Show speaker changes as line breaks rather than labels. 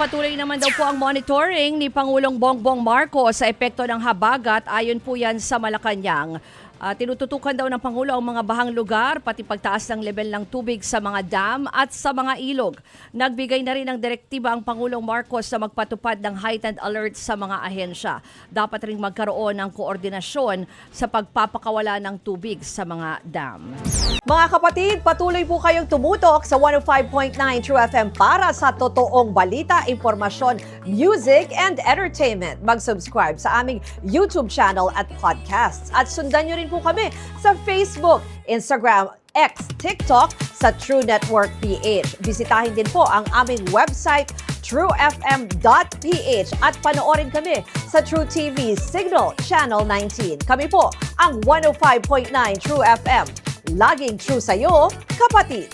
Patuloy naman daw po ang monitoring ni Pangulong Bongbong Marcos sa epekto ng habagat. Ayon po yan sa Malacanang. Tinututukan daw ng Pangulo ang mga bahang lugar, pati pagtaas ng level ng tubig sa mga dam at sa mga ilog. Nagbigay na rin ng direktiba ang Pangulong Marcos na magpatupad ng heightened alert sa mga ahensya. Dapat rin magkaroon ng koordinasyon sa pagpapakawala ng tubig sa mga dam.
Mga kapatid, patuloy po kayong tumutok sa 105.9 True FM para sa totoong balita, impormasyon, music, and entertainment. Mag-subscribe sa aming YouTube channel at podcasts. At sundan nyo rin po kami sa Facebook, Instagram, X, TikTok sa True Network PH. Bisitahin din po ang aming website truefm.ph at panoorin kami sa True TV Signal Channel 19. Kami po ang 105.9 True FM. Laging true sa'yo, kapatid!